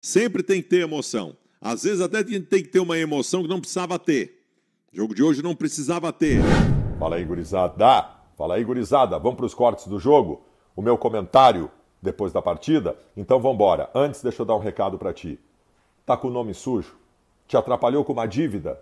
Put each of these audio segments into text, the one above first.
Sempre tem que ter emoção. Às vezes até tem que ter uma emoção que não precisava ter. O jogo de hoje não precisava ter. Fala aí, gurizada. Fala aí, gurizada. Vamos para os cortes do jogo? O meu comentário depois da partida? Então vamos embora. Antes, deixa eu dar um recado para ti. Tá com o nome sujo? Te atrapalhou com uma dívida?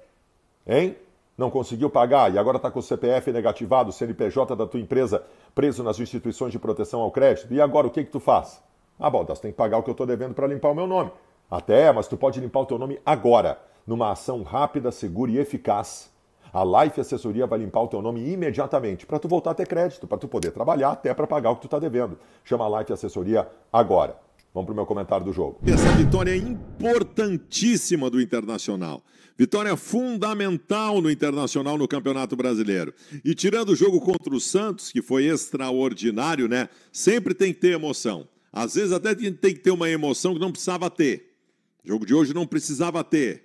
Hein? Não conseguiu pagar e agora tá com o CPF negativado, o CNPJ da tua empresa preso nas instituições de proteção ao crédito? E agora o que tu faz? Ah, bom, você tem que pagar o que eu tô devendo para limpar o meu nome. Até, mas tu pode limpar o teu nome agora, numa ação rápida, segura e eficaz. A Life Assessoria vai limpar o teu nome imediatamente para tu voltar a ter crédito, para tu poder trabalhar até para pagar o que tu tá devendo. Chama a Life Assessoria agora. Vamos pro meu comentário do jogo. Essa vitória é importantíssima do Internacional. Vitória fundamental no Internacional no Campeonato Brasileiro. E tirando o jogo contra o Santos, que foi extraordinário, né? Sempre tem que ter emoção. Às vezes até tem que ter uma emoção que não precisava ter. O jogo de hoje não precisava ter,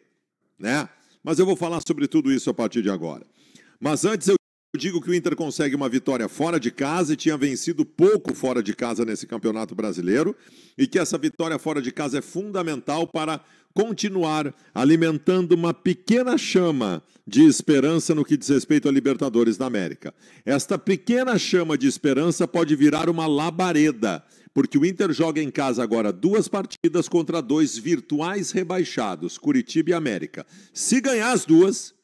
né? Mas eu vou falar sobre tudo isso a partir de agora. Mas antes eu digo que o Inter consegue uma vitória fora de casa e tinha vencido pouco fora de casa nesse Campeonato Brasileiro e que essa vitória fora de casa é fundamental para continuar alimentando uma pequena chama de esperança no que diz respeito a Libertadores da América. Esta pequena chama de esperança pode virar uma labareda, porque o Inter joga em casa agora 2 partidas contra 2 virtuais rebaixados, Curitiba e América. Se ganhar as 2,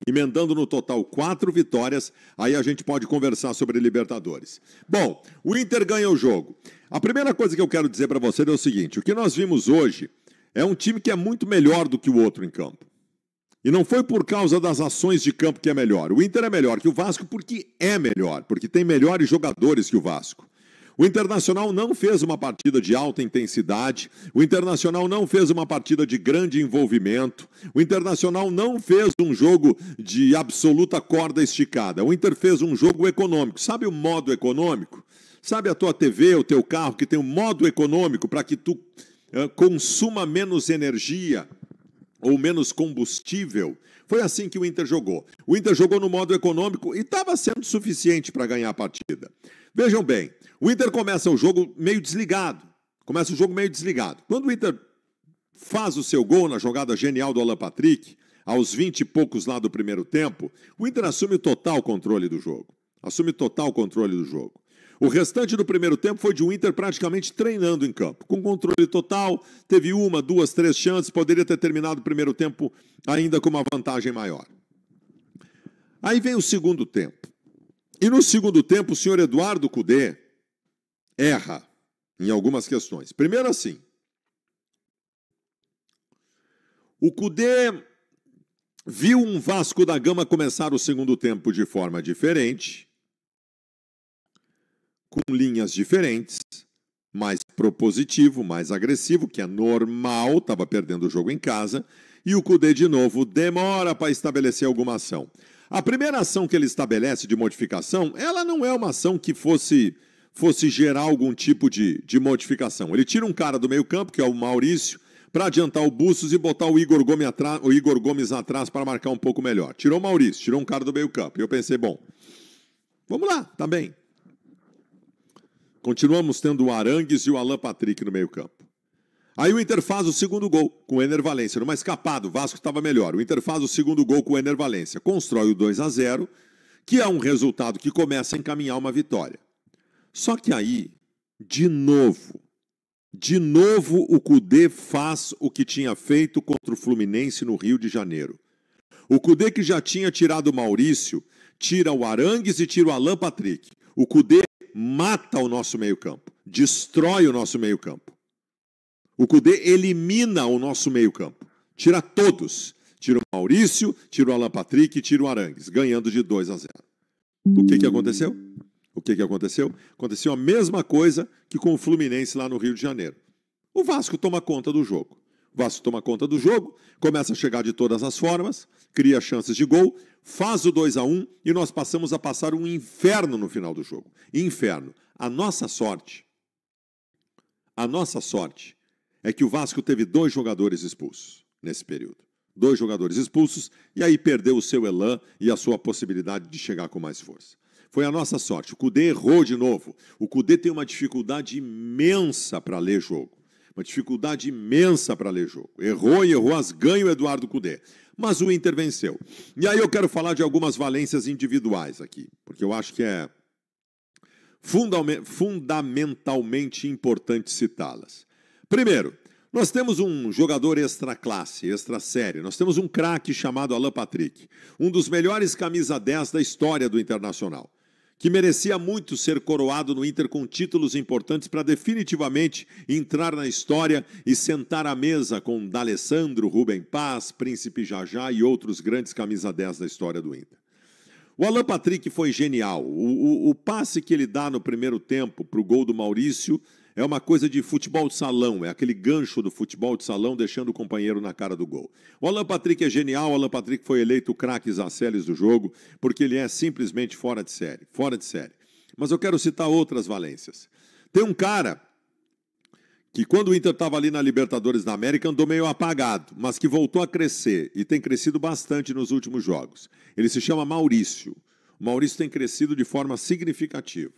emendando no total 4 vitórias, aí a gente pode conversar sobre Libertadores. Bom, o Inter ganha o jogo. A primeira coisa que eu quero dizer para você é o seguinte: o que nós vimos hoje é um time que é muito melhor do que o outro em campo. E não foi por causa das ações de campo que é melhor. O Inter é melhor que o Vasco porque é melhor, porque tem melhores jogadores que o Vasco. O Internacional não fez uma partida de alta intensidade, o Internacional não fez uma partida de grande envolvimento, o Internacional não fez um jogo de absoluta corda esticada, o Inter fez um jogo econômico. Sabe o modo econômico? Sabe a tua TV, o teu carro que tem um modo econômico para que tu consuma menos energia ou menos combustível? Foi assim que o Inter jogou. O Inter jogou no modo econômico e estava sendo suficiente para ganhar a partida. Vejam bem, o Inter começa o jogo meio desligado. Quando o Inter faz o seu gol na jogada genial do Alan Patrick, aos 20 e poucos lá do primeiro tempo, o Inter assume total controle do jogo. O restante do primeiro tempo foi de um Inter praticamente treinando em campo, com controle total, teve 1, 2, 3 chances, poderia ter terminado o primeiro tempo ainda com uma vantagem maior. Aí vem o segundo tempo. E no segundo tempo, o senhor Eduardo Cudê erra em algumas questões. Primeiro assim, o Cudê viu um Vasco da Gama começar o segundo tempo de forma diferente, com linhas diferentes, mais propositivo, mais agressivo, que é normal, estava perdendo o jogo em casa, e o Cudê, de novo, demora para estabelecer alguma ação. A primeira ação que ele estabelece de modificação, ela não é uma ação que fosse gerar algum tipo de modificação. Ele tira um cara do meio campo, que é o Maurício, para adiantar o Bustos e botar o Igor Gomes atrás para marcar um pouco melhor. Tirou o Maurício, tirou um cara do meio campo. E eu pensei, bom, vamos lá, tá bem. Continuamos tendo o Arangues e o Alan Patrick no meio campo. Aí o Inter faz o segundo gol com o Ener Valencia, numa escapada, o Vasco estava melhor. O Inter faz o segundo gol com o Ener Valencia, constrói o 2-0, que é um resultado que começa a encaminhar uma vitória. Só que aí, de novo o Cudê faz o que tinha feito contra o Fluminense no Rio de Janeiro. O Cudê, que já tinha tirado o Maurício, tira o Arangues e tira o Alan Patrick. O Cudê mata o nosso meio-campo, destrói o nosso meio-campo. O Cudê elimina o nosso meio-campo, tira todos. Tira o Maurício, tira o Alan Patrick e tira o Arangues, ganhando de 2-0. O que aconteceu? Aconteceu a mesma coisa que com o Fluminense lá no Rio de Janeiro. O Vasco toma conta do jogo. Começa a chegar de todas as formas, cria chances de gol, faz o 2-1 e nós passamos a passar um inferno no final do jogo. Inferno. A nossa sorte é que o Vasco teve 2 jogadores expulsos nesse período. 2 jogadores expulsos e aí perdeu o seu elan e a sua possibilidade de chegar com mais força. Foi a nossa sorte. O Cudê errou de novo. O Cudê tem uma dificuldade imensa para ler jogo. Uma dificuldade imensa para ler jogo. Errou e errou as ganha o Eduardo Cudê. Mas o Inter venceu. E aí eu quero falar de algumas valências individuais aqui, porque eu acho que é fundamentalmente importante citá-las. Primeiro, nós temos um jogador extra classe, extra série. Nós temos um craque chamado Alan Patrick, um dos melhores camisa 10 da história do Internacional, que merecia muito ser coroado no Inter com títulos importantes para definitivamente entrar na história e sentar à mesa com D'Alessandro, Rubem Paz, Príncipe Jajá e outros grandes camisa 10 da história do Inter. O Alan Patrick foi genial. O passe que ele dá no primeiro tempo para o gol do Maurício é uma coisa de futebol de salão, é aquele gancho do futebol de salão deixando o companheiro na cara do gol. O Alan Patrick é genial, o Alan Patrick foi eleito o craque Zacelles do jogo, porque ele é simplesmente fora de série, fora de série. Mas eu quero citar outras valências. Tem um cara que quando o Inter estava ali na Libertadores da América andou meio apagado, mas que voltou a crescer e tem crescido bastante nos últimos jogos. Ele se chama Maurício. O Maurício tem crescido de forma significativa.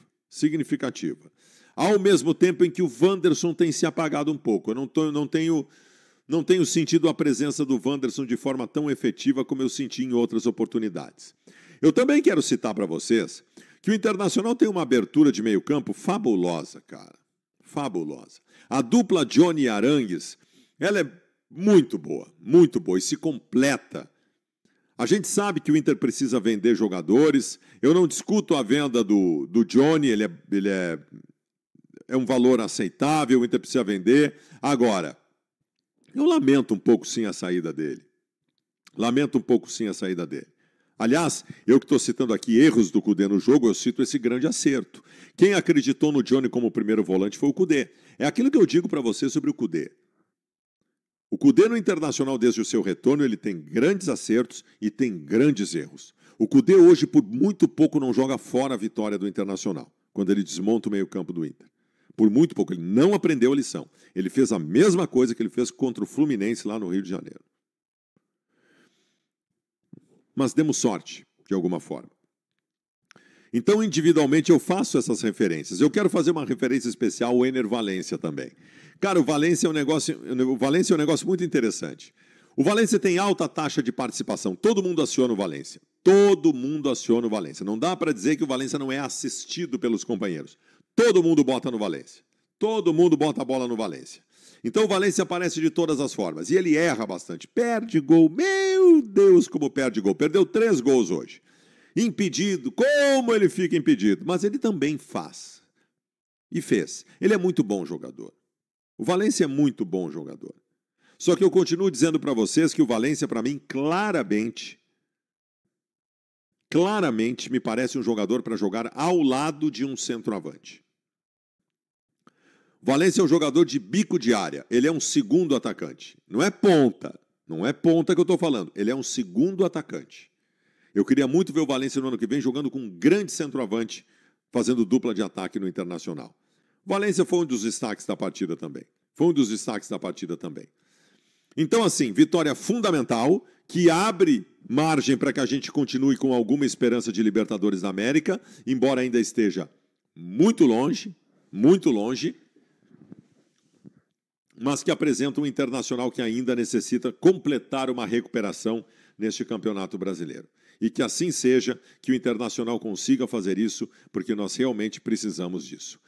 Ao mesmo tempo em que o Wanderson tem se apagado um pouco. Eu não tenho sentido a presença do Wanderson de forma tão efetiva como eu senti em outras oportunidades. Eu também quero citar para vocês que o Internacional tem uma abertura de meio campo fabulosa, cara. Fabulosa. A dupla Johnny e Arangues, ela é muito boa e se completa. A gente sabe que o Inter precisa vender jogadores. Eu não discuto a venda do Johnny, ele é um valor aceitável, o Inter precisa vender. Agora, eu lamento um pouco sim a saída dele. Aliás, eu que estou citando aqui erros do Cudê no jogo, eu cito esse grande acerto. Quem acreditou no Johnny como primeiro volante foi o Cudê. É aquilo que eu digo para você sobre o Cudê. O Cudê no Internacional, desde o seu retorno, ele tem grandes acertos e tem grandes erros. O Cudê hoje, por muito pouco, não joga fora a vitória do Internacional, quando ele desmonta o meio-campo do Inter. Por muito pouco, ele não aprendeu a lição. Ele fez a mesma coisa que ele fez contra o Fluminense lá no Rio de Janeiro. Mas demos sorte, de alguma forma. Então, individualmente, eu faço essas referências. Eu quero fazer uma referência especial ao Ener Valencia também. Cara, o Valencia é um negócio muito interessante. O Valencia tem alta taxa de participação. Todo mundo aciona o Valencia. Não dá para dizer que o Valencia não é assistido pelos companheiros. Todo mundo bota no Valencia. Todo mundo bota a bola no Valencia. Então o Valencia aparece de todas as formas. E ele erra bastante. Perde gol. Meu Deus, como perde gol. Perdeu 3 gols hoje. Impedido. Como ele fica impedido. Mas ele também faz. E fez. Ele é muito bom jogador. O Valencia é muito bom jogador. Só que eu continuo dizendo para vocês que o Valencia, para mim, claramente me parece um jogador para jogar ao lado de um centroavante. O Valencia é um jogador de bico de área. Ele é um segundo atacante. Não é ponta que eu estou falando. Ele é um segundo atacante. Eu queria muito ver o Valencia no ano que vem jogando com um grande centroavante, fazendo dupla de ataque no Internacional. O Valencia foi um dos destaques da partida também. Então, assim, vitória fundamental, que abre margem para que a gente continue com alguma esperança de Libertadores da América, embora ainda esteja muito longe, mas que apresenta um Internacional que ainda necessita completar uma recuperação neste Campeonato Brasileiro. E que assim seja, que o Internacional consiga fazer isso, porque nós realmente precisamos disso.